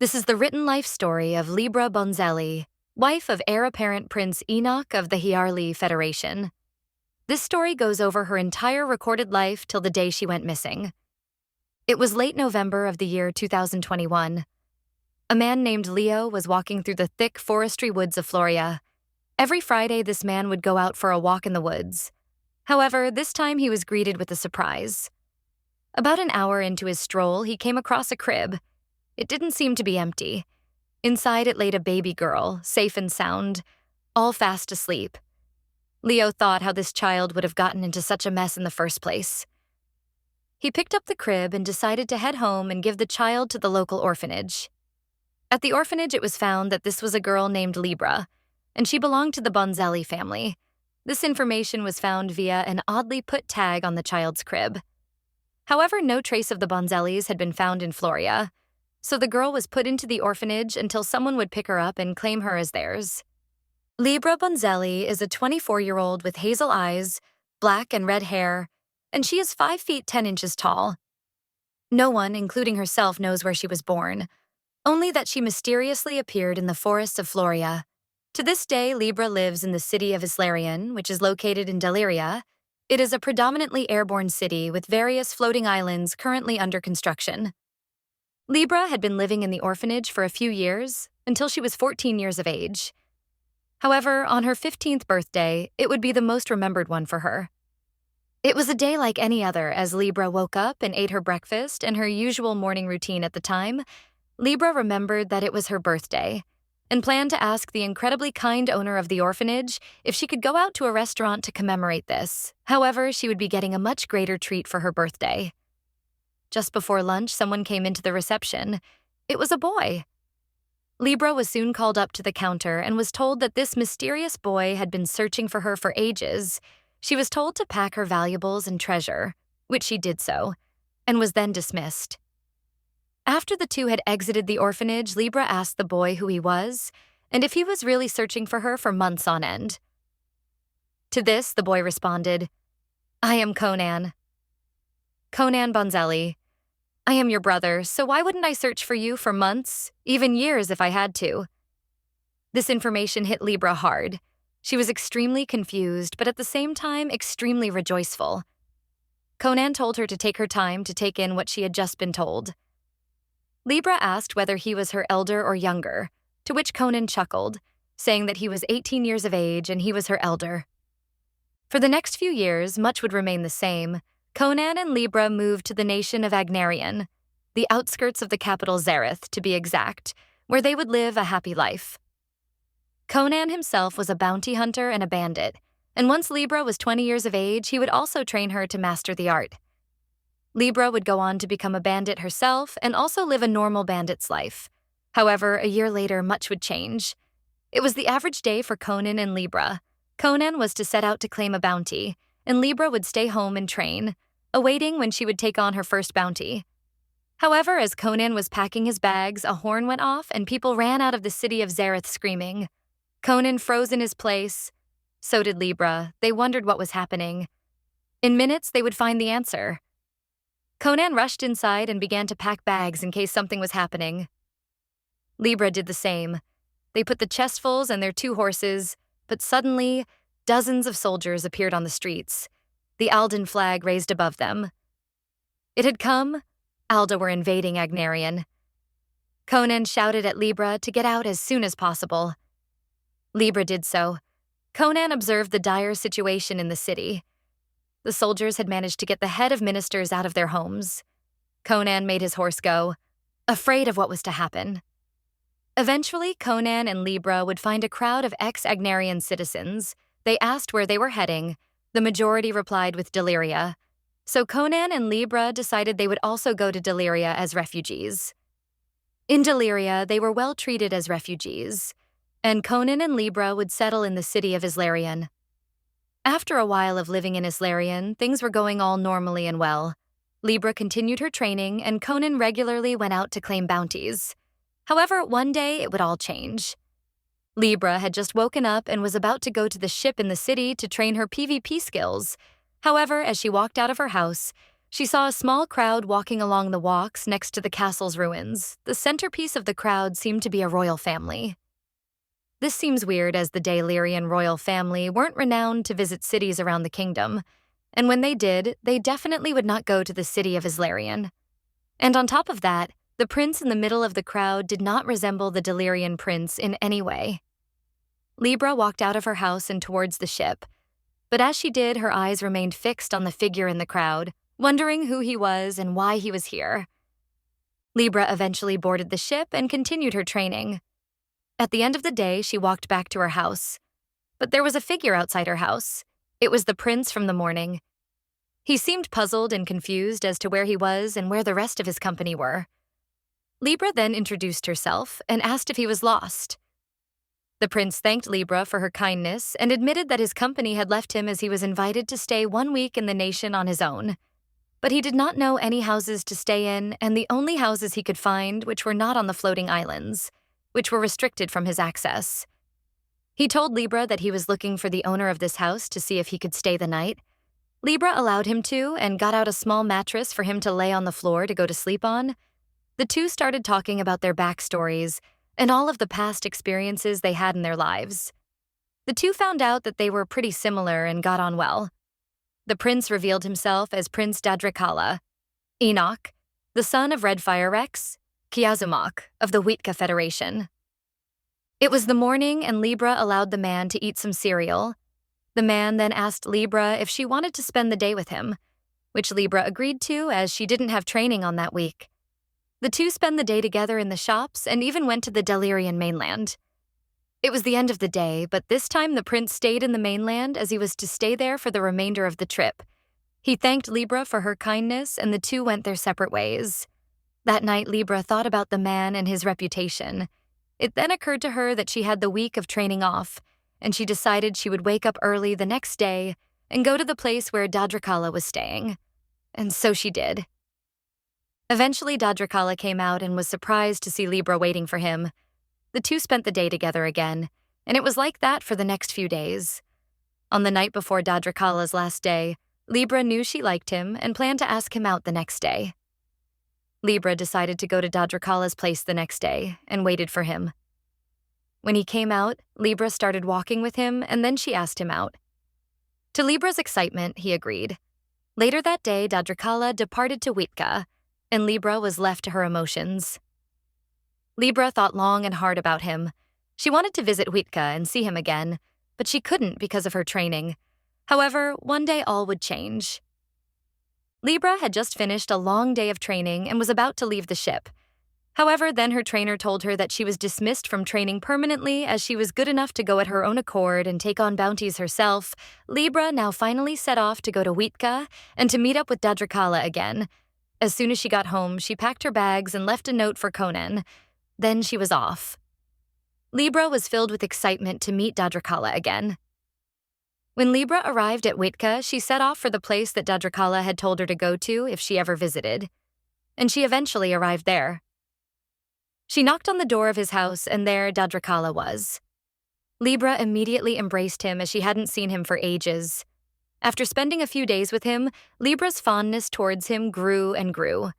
This is the written life story of Libra Bonzelli, wife of heir apparent Prince Enoch of the Ethuah'tli Federation. This story goes over her entire recorded life till the day she went missing. It was late November of the year 2021. A man named Leo was walking through the thick forestry woods of Floria. Every Friday, this man would go out for a walk in the woods. However, this time he was greeted with a surprise. About an hour into his stroll, he came across a crib. It didn't seem to be empty. Inside it laid a baby girl, safe and sound, all fast asleep. Leo thought how this child would have gotten into such a mess in the first place. He picked up the crib and decided to head home and give the child to the local orphanage. At the orphanage, it was found that this was a girl named Libra, and she belonged to the Bonzelli family. This information was found via an oddly put tag on the child's crib. However, no trace of the Bonzellis had been found in Floria, so the girl was put into the orphanage until someone would pick her up and claim her as theirs. Libra Bonzelli is a 24-year-old with hazel eyes, black and red hair, and she is 5 feet 10 inches tall. No one, including herself, knows where she was born, only that she mysteriously appeared in the forests of Floria. To this day, Libra lives in the city of Aztlacan, which is located in Deliria. It is a predominantly airborne city with various floating islands currently under construction. Libra had been living in the orphanage for a few years, until she was 14 years of age. However, on her 15th birthday, it would be the most remembered one for her. It was a day like any other as Libra woke up and ate her breakfast and her usual morning routine at the time. Libra remembered that it was her birthday and planned to ask the incredibly kind owner of the orphanage if she could go out to a restaurant to commemorate this. However, she would be getting a much greater treat for her birthday. Just before lunch, someone came into the reception. It was a boy. Libra was soon called up to the counter and was told that this mysterious boy had been searching for her for ages. She was told to pack her valuables and treasure, which she did so, and was then dismissed. After the two had exited the orphanage, Libra asked the boy who he was and if he was really searching for her for months on end. To this, the boy responded, "I am Conan. Conan Bonzelli. I am your brother, so why wouldn't I search for you for months, even years if I had to?" This information hit Libra hard. She was extremely confused, but at the same time, extremely rejoiceful. Conan told her to take her time to take in what she had just been told. Libra asked whether he was her elder or younger, to which Conan chuckled, saying that he was 18 years of age and he was her elder. For the next few years, much would remain the same. Conan and Libra moved to the nation of Agnarian, the outskirts of the capital Zareth, to be exact, where they would live a happy life. Conan himself was a bounty hunter and a bandit, and once Libra was 20 years of age, he would also train her to master the art. Libra would go on to become a bandit herself and also live a normal bandit's life. However, a year later, much would change. It was the average day for Conan and Libra. Conan was to set out to claim a bounty, and Libra would stay home and train, awaiting when she would take on her first bounty. However, as Conan was packing his bags, a horn went off and people ran out of the city of Zareth screaming. Conan froze in his place. So did Libra. They wondered what was happening. In minutes, they would find the answer. Conan rushed inside and began to pack bags in case something was happening. Libra did the same. They put the chestfuls and their 2 horses, but suddenly, dozens of soldiers appeared on the streets, the Alden flag raised above them. It had come. Alda were invading Agnarian. Conan shouted at Libra to get out as soon as possible. Libra did so. Conan observed the dire situation in the city. The soldiers had managed to get the head of ministers out of their homes. Conan made his horse go, afraid of what was to happen. Eventually, Conan and Libra would find a crowd of ex-Agnarian citizens. They asked where they were heading. The majority replied with Deliria. So Conan and Libra decided they would also go to Deliria as refugees. In Deliria, they were well treated as refugees, and Conan and Libra would settle in the city of Aztlacan. After a while of living in Aztlacan, things were going all normally and well. Libra continued her training, and Conan regularly went out to claim bounties. However, one day it would all change. Libra had just woken up and was about to go to the ship in the city to train her PvP skills. However, as she walked out of her house, She saw a small crowd walking along the walks next to the castle's ruins. The centerpiece of the crowd seemed to be a royal family. This seems weird, as the Daylirian royal family weren't renowned to visit cities around the kingdom, and when they did, they definitely would not go to the city of Aztlacan. And on top of that, the prince in the middle of the crowd did not resemble the Delirian prince in any way. Libra walked out of her house and towards the ship, but as she did, her eyes remained fixed on the figure in the crowd, wondering who he was and why he was here. Libra eventually boarded the ship and continued her training. At the end of the day, she walked back to her house. But there was a figure outside her house. It was the prince from the morning. He seemed puzzled and confused as to where he was and where the rest of his company were. Libra then introduced herself and asked if he was lost. The prince thanked Libra for her kindness and admitted that his company had left him as he was invited to stay 1 week in the nation on his own. But he did not know any houses to stay in, and the only houses he could find which were not on the floating islands, which were restricted from his access. He told Libra that he was looking for the owner of this house to see if he could stay the night. Libra allowed him to and got out a small mattress for him to lay on the floor to go to sleep on. The two started talking about their backstories and all of the past experiences they had in their lives. The two found out that they were pretty similar and got on well. The prince revealed himself as Prince Dadracala, Enoch, the son of Red Fire Rex, Kiazumok of the Ethuah'tli Federation. It was the morning, and Libra allowed the man to eat some cereal. The man then asked Libra if she wanted to spend the day with him, which Libra agreed to as she didn't have training on that week. The two spent the day together in the shops and even went to the Delirian mainland. It was the end of the day, but this time the prince stayed in the mainland as he was to stay there for the remainder of the trip. He thanked Libra for her kindness, and the two went their separate ways. That night, Libra thought about the man and his reputation. It then occurred to her that she had the week of training off, and she decided she would wake up early the next day and go to the place where Dadracala was staying. And so she did. Eventually, Dadracala came out and was surprised to see Libra waiting for him. The two spent the day together again, and it was like that for the next few days. On the night before Dadracala's last day, Libra knew she liked him and planned to ask him out the next day. Libra decided to go to Dadracala's place the next day and waited for him. When he came out, Libra started walking with him, and then she asked him out. To Libra's excitement, he agreed. Later that day, Dadracala departed to Ethuah'tli, and Libra was left to her emotions. Libra thought long and hard about him. She wanted to visit Ethuah'tli and see him again, but she couldn't because of her training. However, one day all would change. Libra had just finished a long day of training and was about to leave the ship. However, then her trainer told her that she was dismissed from training permanently as she was good enough to go at her own accord and take on bounties herself. Libra now finally set off to go to Ethuah'tli and to meet up with Dadracala again. As soon as she got home, she packed her bags and left a note for Conan. Then she was off. Libra was filled with excitement to meet Dadracala again. When Libra arrived at Ethuah'tli, she set off for the place that Dadracala had told her to go to if she ever visited. And she eventually arrived there. She knocked on the door of his house, and there Dadracala was. Libra immediately embraced him as she hadn't seen him for ages. After spending a few days with him, Libra's fondness towards him grew and grew.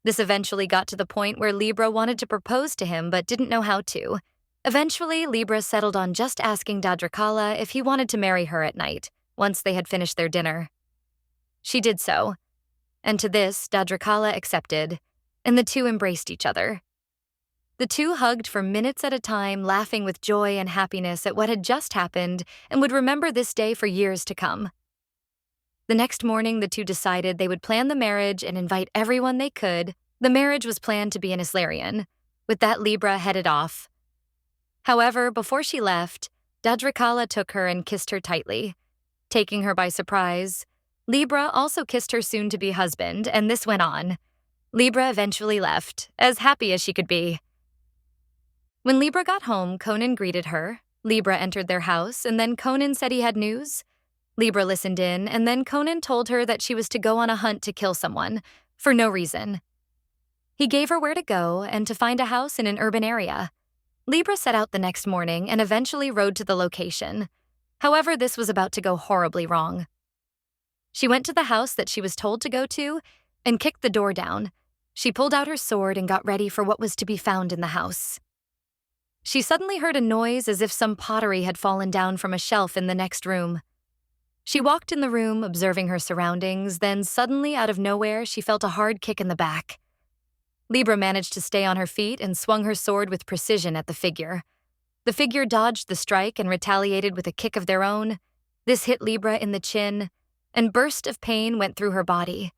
This eventually got to the point where Libra wanted to propose to him but didn't know how to. Eventually, Libra settled on just asking Dadracala if he wanted to marry her at night, once they had finished their dinner. She did so, and to this, Dadracala accepted, and the two embraced each other. The two hugged for minutes at a time, laughing with joy and happiness at what had just happened, and would remember this day for years to come. The next morning, the two decided they would plan the marriage and invite everyone they could. The marriage was planned to be in Aztlacan. With that, Libra headed off. However, before she left, Dadracala took her and kissed her tightly. Taking her by surprise, Libra also kissed her soon-to-be husband, and this went on. Libra eventually left, as happy as she could be. When Libra got home, Conan greeted her. Libra entered their house, and then Conan said he had news. Libra listened in, and then Conan told her that she was to go on a hunt to kill someone, for no reason. He gave her where to go and to find a house in an urban area. Libra set out the next morning and eventually rode to the location. However, this was about to go horribly wrong. She went to the house that she was told to go to and kicked the door down. She pulled out her sword and got ready for what was to be found in the house. She suddenly heard a noise as if some pottery had fallen down from a shelf in the next room. She walked in the room, observing her surroundings, then suddenly, out of nowhere, she felt a hard kick in the back. Libra managed to stay on her feet and swung her sword with precision at the figure. The figure dodged the strike and retaliated with a kick of their own. This hit Libra in the chin, and burst of pain went through her body.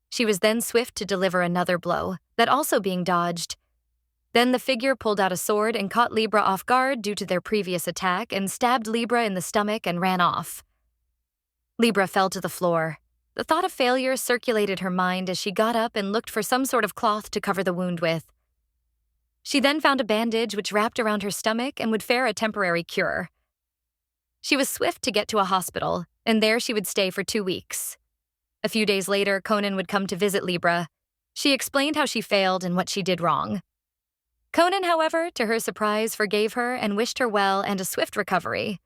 She was then swift to deliver another blow, that also being dodged. Then the figure pulled out a sword and caught Libra off guard due to their previous attack and stabbed Libra in the stomach and ran off. Libra fell to the floor. The thought of failure circulated her mind as she got up and looked for some sort of cloth to cover the wound with. She then found a bandage which wrapped around her stomach and would fare a temporary cure. She was swift to get to a hospital, and there she would stay for 2 weeks. A few days later, Conan would come to visit Libra. She explained how she failed and what she did wrong. Conan, however, to her surprise, forgave her and wished her well and a swift recovery.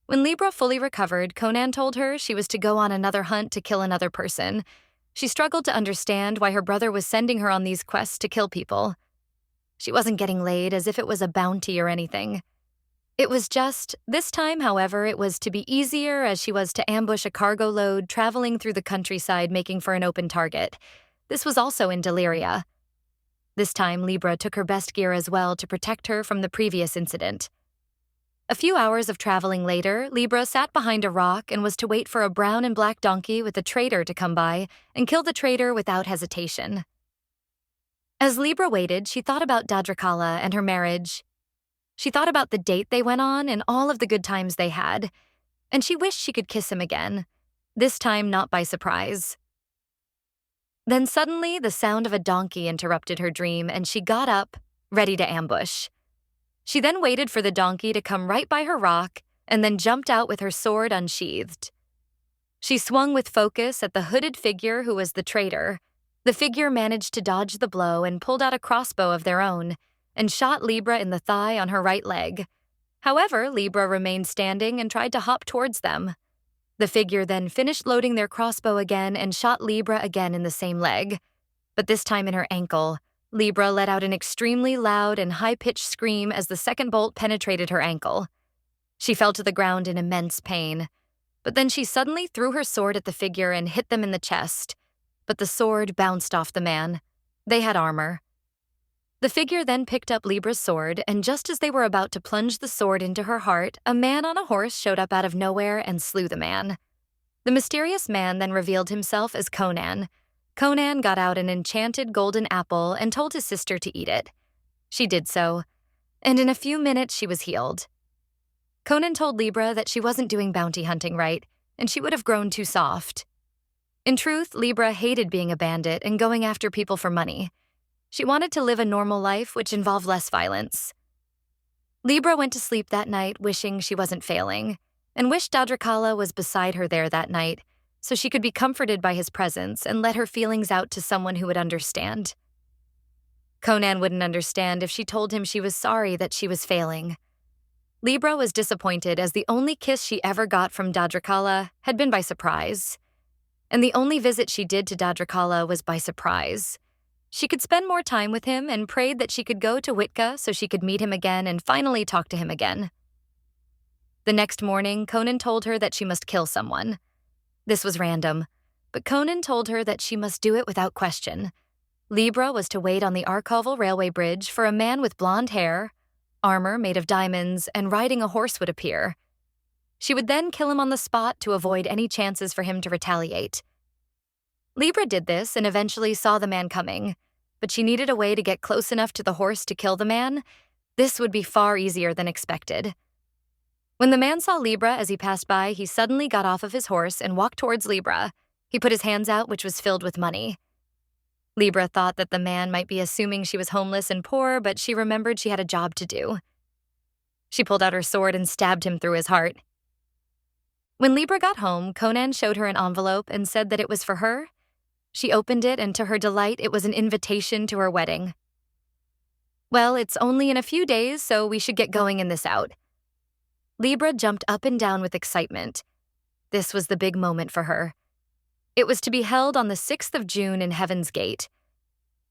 When Libra fully recovered, Conan told her she was to go on another hunt to kill another person. She struggled to understand why her brother was sending her on these quests to kill people. She wasn't getting laid as if it was a bounty or anything. It was just, this time, however, it was to be easier as she was to ambush a cargo load traveling through the countryside making for an open target. This was also in Deliria. This time, Libra took her best gear as well to protect her from the previous incident. A few hours of traveling later, Libra sat behind a rock and was to wait for a brown and black donkey with a trader to come by and kill the trader without hesitation. As Libra waited, she thought about Dadrakala and her marriage. She thought about the date they went on and all of the good times they had, and she wished she could kiss him again, this time not by surprise. Then suddenly, the sound of a donkey interrupted her dream, and she got up, ready to ambush. She then waited for the donkey to come right by her rock and then jumped out with her sword unsheathed. She swung with focus at the hooded figure who was the traitor. The figure managed to dodge the blow and pulled out a crossbow of their own and shot Libra in the thigh on her right leg. However, Libra remained standing and tried to hop towards them. The figure then finished loading their crossbow again and shot Libra again in the same leg, but this time in her ankle. Libra let out an extremely loud and high-pitched scream as the second bolt penetrated her ankle. She fell to the ground in immense pain, but then she suddenly threw her sword at the figure and hit them in the chest, but the sword bounced off the man. They had armor. The figure then picked up Libra's sword, and just as they were about to plunge the sword into her heart, a man on a horse showed up out of nowhere and slew the man. The mysterious man then revealed himself as Conan. Conan got out an enchanted golden apple and told his sister to eat it. She did so, and in a few minutes she was healed. Conan told Libra that she wasn't doing bounty hunting right, and she would have grown too soft. In truth, Libra hated being a bandit and going after people for money. She wanted to live a normal life which involved less violence. Libra went to sleep that night wishing she wasn't failing, and wished Dadrakala was beside her there that night, so she could be comforted by his presence and let her feelings out to someone who would understand. Conan wouldn't understand if she told him she was sorry that she was failing. Libra was disappointed as the only kiss she ever got from Dadrakala had been by surprise. And the only visit she did to Dadrakala was by surprise. She could spend more time with him and prayed that she could go to Witka so she could meet him again and finally talk to him again. The next morning, Conan told her that she must kill someone. This was random, but Conan told her that she must do it without question. Libra was to wait on the Arkoval railway bridge for a man with blonde hair, armor made of diamonds, and riding a horse would appear. She would then kill him on the spot to avoid any chances for him to retaliate. Libra did this and eventually saw the man coming, but she needed a way to get close enough to the horse to kill the man. This would be far easier than expected. When the man saw Libra as he passed by, he suddenly got off of his horse and walked towards Libra. He put his hands out, which was filled with money. Libra thought that the man might be assuming she was homeless and poor, but she remembered she had a job to do. She pulled out her sword and stabbed him through his heart. When Libra got home, Conan showed her an envelope and said that it was for her. She opened it, and to her delight, it was an invitation to her wedding. "Well, it's only in a few days, so we should get going in this out." Libra jumped up and down with excitement. This was the big moment for her. It was to be held on the 6th of June in Heaven's Gate,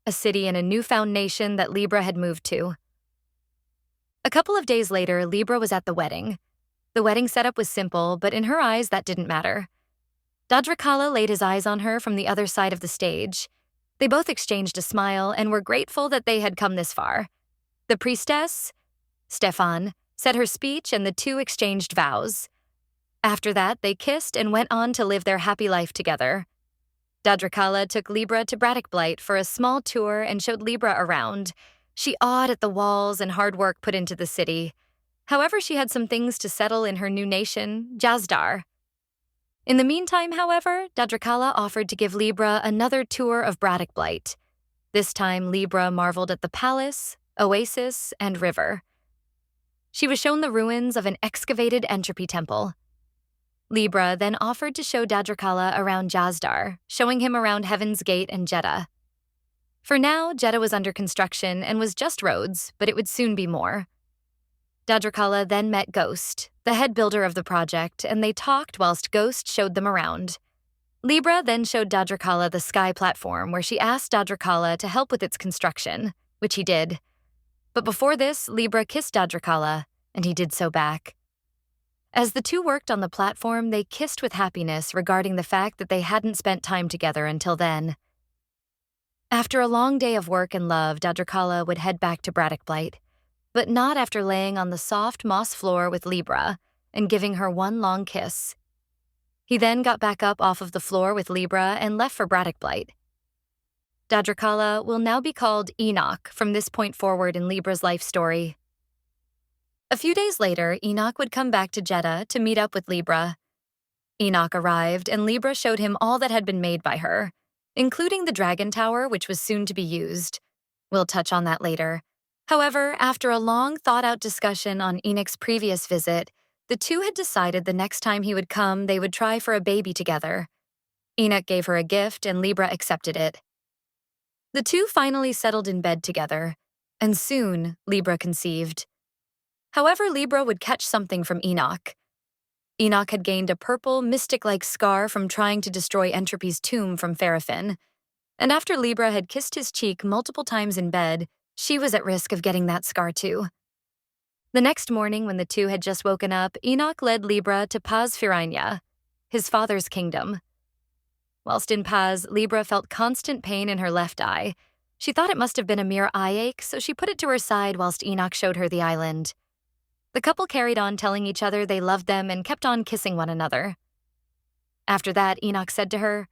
a city in a newfound nation that Libra had moved to. A couple of days later, Libra was at the wedding. The wedding setup was simple, but in her eyes, that didn't matter. Dadracala laid his eyes on her from the other side of the stage. They both exchanged a smile and were grateful that they had come this far. The priestess, Stefan, said her speech and the two exchanged vows. After that, they kissed and went on to live their happy life together. Dadracala took Libra to Blight for a small tour and showed Libra around. She awed at the walls and hard work put into the city. However, she had some things to settle in her new nation, Jazdar. In the meantime, however, Dadracala offered to give Libra another tour of Blight. This time, Libra marveled at the palace, oasis, and river. She was shown the ruins of an excavated entropy temple. Libra then offered to show Dadracala around Jazdar, showing him around Heaven's Gate and Jeddah. For now, Jeddah was under construction and was just roads, but it would soon be more. Dadracala then met Ghost, the head builder of the project, and they talked whilst Ghost showed them around. Libra then showed Dadracala the sky platform where she asked Dadracala to help with its construction, which he did. But before this, Libra kissed Dadracala, and he did so back. As the two worked on the platform, they kissed with happiness regarding the fact that they hadn't spent time together until then. After a long day of work and love, Dadracala would head back to Blight, but not after laying on the soft moss floor with Libra and giving her one long kiss. He then got back up off of the floor with Libra and left for Blight. Dadracala will now be called Enoch from this point forward in Libra's life story. A few days later, Enoch would come back to Jeddah to meet up with Libra. Enoch arrived, and Libra showed him all that had been made by her, including the dragon tower, which was soon to be used. We'll touch on that later. However, after a long, thought-out discussion on Enoch's previous visit, the two had decided the next time he would come, they would try for a baby together. Enoch gave her a gift, and Libra accepted it. The two finally settled in bed together, and soon Libra conceived. However, Libra would catch something from Enoch. Enoch had gained a purple, mystic-like scar from trying to destroy Entropy's tomb from Ferrofin, and after Libra had kissed his cheek multiple times in bed, she was at risk of getting that scar too. The next morning, when the two had just woken up, Enoch led Libra to Paz Firainia, his father's kingdom. Whilst in Paz, Libra felt constant pain in her left eye. She thought it must have been a mere eye ache, so she put it to her side whilst Enoch showed her the island. The couple carried on telling each other they loved them and kept on kissing one another. After that, Enoch said to her,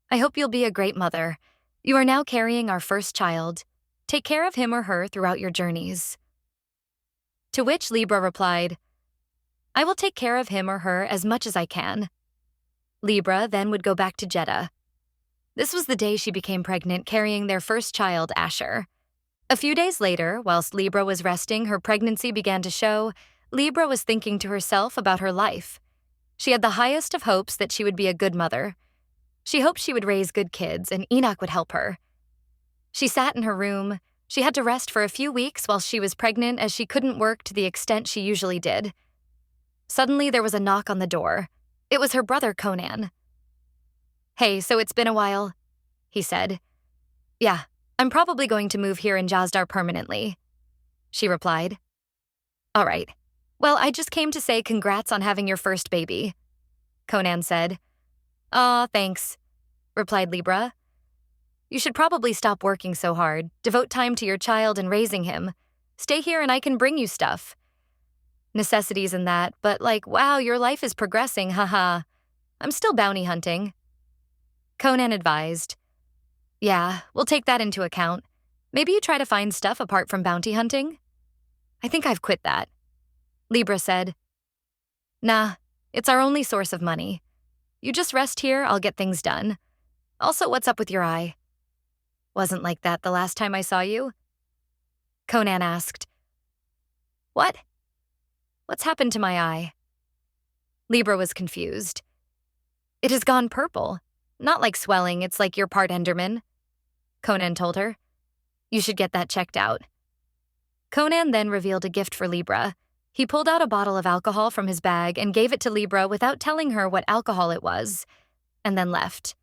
"I hope you'll be a great mother. You are now carrying our first child. Take care of him or her throughout your journeys." To which Libra replied, "I will take care of him or her as much as I can." Libra then would go back to Jeddah. This was the day she became pregnant, carrying their first child, Asher. A few days later, whilst Libra was resting, her pregnancy began to show. Libra was thinking to herself about her life. She had the highest of hopes that she would be a good mother. She hoped she would raise good kids, and Enoch would help her. She sat in her room. She had to rest for a few weeks while she was pregnant, as she couldn't work to the extent she usually did. Suddenly, there was a knock on the door. It was her brother, Conan. "Hey, so it's been a while," he said. "Yeah, I'm probably going to move here in Jazdar permanently," she replied. "All right. Well, I just came to say congrats on having your first baby," Conan said. "Aw, thanks," replied Libra. "You should probably stop working so hard, devote time to your child and raising him. Stay here and I can bring you stuff. Necessities and that, but wow, your life is progressing, haha. I'm still bounty hunting." Conan advised, "Yeah, we'll take that into account. Maybe you try to find stuff apart from bounty hunting?" "I think I've quit that," Libra said. "Nah, it's our only source of money. You just rest here, I'll get things done. Also, what's up with your eye?" "Wasn't like that the last time I saw you?" Conan asked. "What? What's happened to my eye?" Libra was confused. "It has gone purple. Not like swelling, it's like you're part Enderman," Conan told her. "You should get that checked out." Conan then revealed a gift for Libra. He pulled out a bottle of alcohol from his bag and gave it to Libra without telling her what alcohol it was. and then left.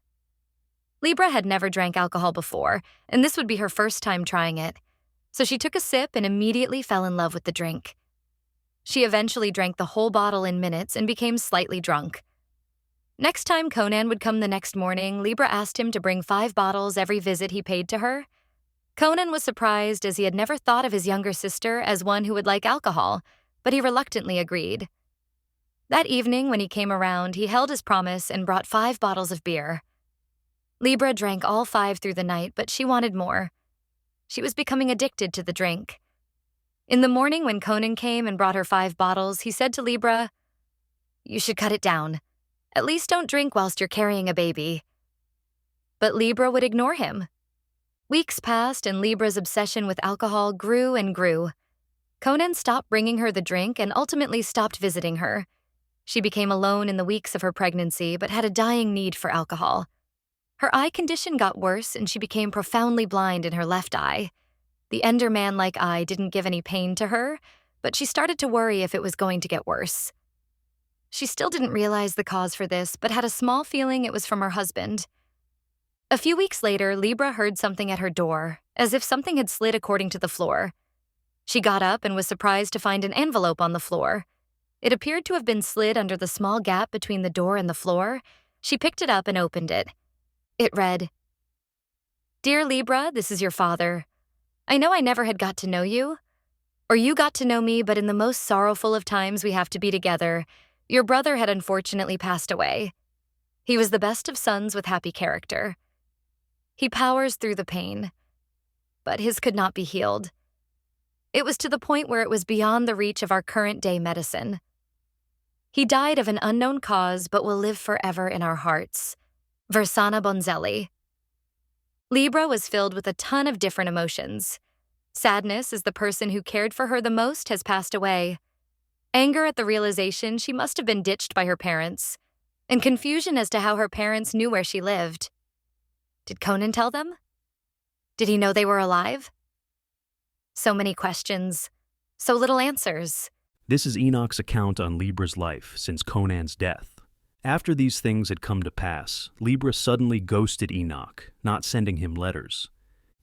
Libra had never drank alcohol before, and this would be her first time trying it, so she took a sip and immediately fell in love with the drink. She eventually drank the whole bottle in minutes and became slightly drunk. Next time Conan would come the next morning, Libra asked him to bring 5 bottles every visit he paid to her. Conan was surprised as he had never thought of his younger sister as one who would like alcohol, but he reluctantly agreed. That evening, when he came around, he held his promise and brought 5 bottles of beer. Libra drank all 5 through the night, but she wanted more. She was becoming addicted to the drink. In the morning, when Conan came and brought her 5 bottles, he said to Libra, "You should cut it down. At least don't drink whilst you're carrying a baby." But Libra would ignore him. Weeks passed and Libra's obsession with alcohol grew and grew. Conan stopped bringing her the drink and ultimately stopped visiting her. She became alone in the weeks of her pregnancy but had a dying need for alcohol. Her eye condition got worse and she became profoundly blind in her left eye. The Enderman-like eye didn't give any pain to her, but she started to worry if it was going to get worse. She still didn't realize the cause for this, but had a small feeling it was from her husband. A few weeks later, Libra heard something at her door, as if something had slid according to the floor. She got up and was surprised to find an envelope on the floor. It appeared to have been slid under the small gap between the door and the floor. She picked it up and opened it. It read, "Dear Libra, this is your father. I know I never had got to know you, or you got to know me, but in the most sorrowful of times we have to be together, your brother had unfortunately passed away. He was the best of sons with happy character. He powers through the pain, but his could not be healed. It was to the point where it was beyond the reach of our current-day medicine. He died of an unknown cause, but will live forever in our hearts. Versana Bonzelli." Libra was filled with a ton of different emotions. Sadness as the person who cared for her the most has passed away. Anger at the realization she must have been ditched by her parents, and confusion as to how her parents knew where she lived. Did Conan tell them? Did he know they were alive? So many questions, so little answers. This is Enoch's account on Libra's life since Conan's death. After these things had come to pass, Libra suddenly ghosted Enoch, not sending him letters.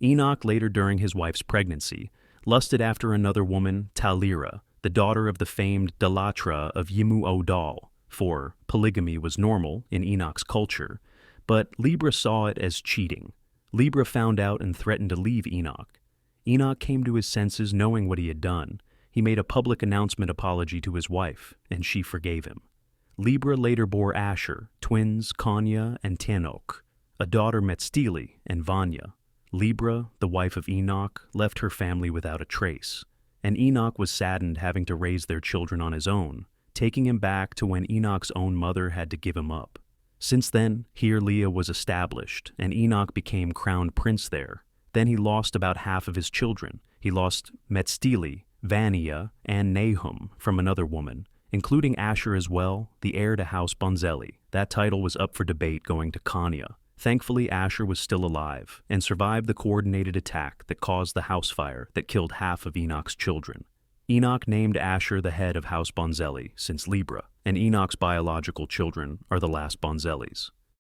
Enoch, later during his wife's pregnancy, lusted after another woman, Talira, the daughter of the famed Dalatra of Yimu Odal, for polygamy was normal in Enoch's culture, but Libra saw it as cheating. Libra found out and threatened to leave Enoch. Enoch came to his senses knowing what he had done. He made a public announcement apology to his wife, and she forgave him. Libra later bore Asher, twins Kanya and Tlatoani, a daughter Metstili and Vanya. Libra, the wife of Enoch, left her family without a trace, and Enoch was saddened having to raise their children on his own, taking him back to when Enoch's own mother had to give him up. Since then, here Leah was established, and Enoch became crowned prince there. Then he lost about half of his children. He lost Metstili, Vania, and Nahum from another woman, including Asher as well, the heir to House Bonzelli. That title was up for debate going to Kanya. Thankfully, Asher was still alive and survived the coordinated attack that caused the house fire that killed half of Enoch's children. Enoch named Asher the head of House Bonzelli since Libra, and Enoch's biological children are the last Bonzellis.